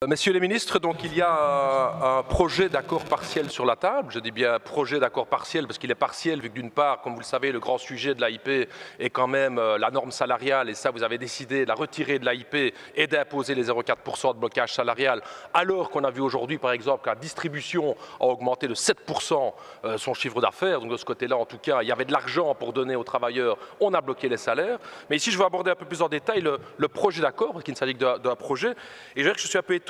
Messieurs les ministres, donc il y a un projet d'accord partiel sur la table. Je dis bien projet d'accord partiel parce qu'il est partiel vu que d'une part, comme vous le savez, le grand sujet de l'AIP est quand même la norme salariale et ça vous avez décidé de la retirer de l'AIP et d'imposer les 0,4% de blocage salarial alors qu'on a vu aujourd'hui par exemple que la distribution a augmenté de 7% son chiffre d'affaires. Donc de ce côté-là en tout cas, il y avait de l'argent pour donner aux travailleurs, on a bloqué les salaires. Mais ici je vais aborder un peu plus en détail le projet d'accord, parce qu'il ne s'agit que d'un projet. Et je dirais que je suis un peu étonné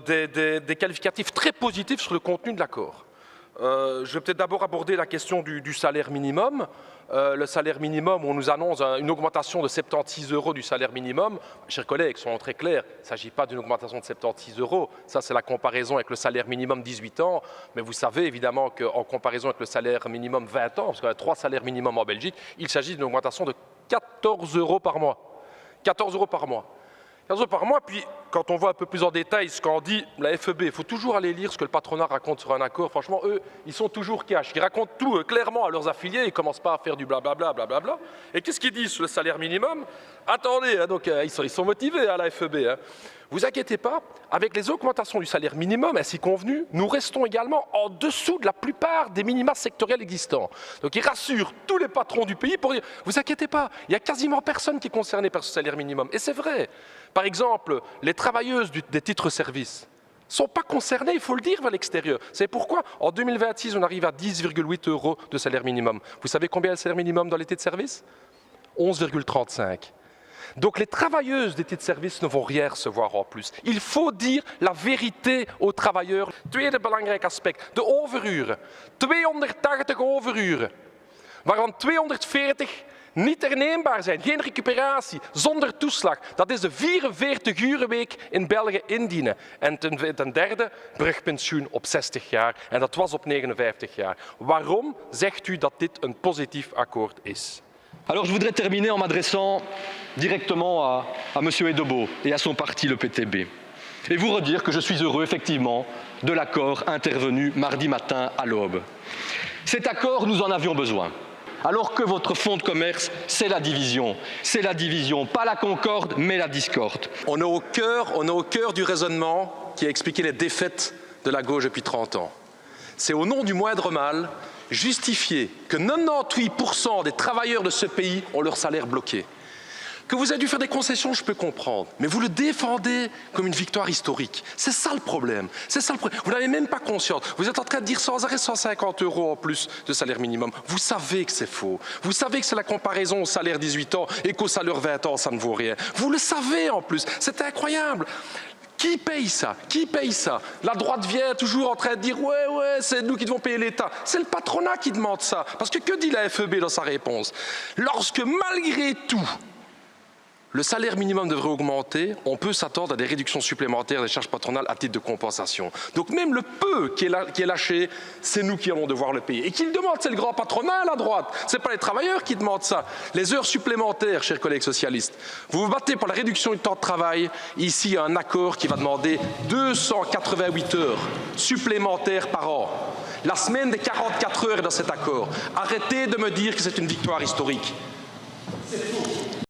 des qualificatifs très positifs sur le contenu de l'accord. Je vais peut-être d'abord aborder la question du salaire minimum. Le salaire minimum, on nous annonce une augmentation de 76 € du salaire minimum. Chers collègues, soyons très clairs, il ne s'agit pas d'une augmentation de 76 €. Ça, c'est la comparaison avec le salaire minimum 18 ans. Mais vous savez évidemment qu'en comparaison avec le salaire minimum 20 ans, parce qu'on a 3 salaires minimums en Belgique, il s'agit d'une augmentation de 14 € par mois. 14 € par mois. 15 € par mois, puis quand on voit un peu plus en détail ce qu'en dit la FEB, il faut toujours aller lire ce que le patronat raconte sur un accord. Franchement, eux, ils sont toujours cash. Ils racontent tout clairement à leurs affiliés, ils ne commencent pas à faire du blablabla, blablabla. Et qu'est-ce qu'ils disent sur le salaire minimum? Attendez, hein, donc, ils sont motivés à la FEB. Hein. Vous inquiétez pas, avec les augmentations du salaire minimum ainsi convenu, nous restons également en dessous de la plupart des minima sectoriels existants. Donc ils rassurent tous les patrons du pays pour dire, vous inquiétez pas, il n'y a quasiment personne qui est concerné par ce salaire minimum. Et c'est vrai. Par exemple, les travailleuses des titres-services ne sont pas concernées, il faut le dire, vers l'extérieur. C'est pourquoi en 2026, on arrive à 10,8 € de salaire minimum. Vous savez combien est le salaire minimum dans les titres-services? 11,35 €. Donc les travailleuses des titres-services ne vont rien recevoir en plus. Il faut dire la vérité aux travailleurs. Tweede belangrijk aspect, de overuren. 280 overuren, waarvan 240 niet herneembaar zijn, geen recuperatie, zonder toeslag. Dat is de 44-urenweek in België indienen. En ten derde, brugpensioen op 60 jaar. En dat was op 59 jaar. Waarom zegt u dat dit een positief akkoord is? Alors je voudrais terminer en m'adressant directement à M. Edebo et à son parti, le PTB. Et vous redire que je suis heureux, effectivement, de l'accord intervenu mardi matin à l'aube. Cet accord, nous en avions besoin. Alors que votre fonds de commerce, c'est la division. C'est la division, pas la concorde, mais la discorde. On est au cœur du raisonnement qui a expliqué les défaites de la gauche depuis 30 ans. C'est au nom du moindre mal justifier que 98% des travailleurs de ce pays ont leur salaire bloqué. Que vous avez dû faire des concessions, je peux comprendre, mais vous le défendez comme une victoire historique. C'est ça le problème. C'est ça le problème. Vous n'avez même pas conscience. Vous êtes en train de dire sans arrêt 150 € en plus de salaire minimum. Vous savez que c'est faux. Vous savez que c'est la comparaison au salaire 18 ans et qu'au salaire 20 ans, ça ne vaut rien. Vous le savez en plus. C'est incroyable. Qui paye ça? Qui paye ça? La droite vient toujours en train de dire « ouais, c'est nous qui devons payer l'État ». C'est le patronat qui demande ça. Parce que dit la FEB dans sa réponse? Lorsque malgré tout, le salaire minimum devrait augmenter, on peut s'attendre à des réductions supplémentaires des charges patronales à titre de compensation. Donc même le peu qui est lâché, c'est nous qui allons devoir le payer. Et qui le demande, c'est le grand patronat à la droite. Ce n'est pas les travailleurs qui demandent ça. Les heures supplémentaires, chers collègues socialistes. Vous vous battez pour la réduction du temps de travail. Ici, il y a un accord qui va demander 288 heures supplémentaires par an. La semaine des 44 heures est dans cet accord. Arrêtez de me dire que c'est une victoire historique. C'est faux.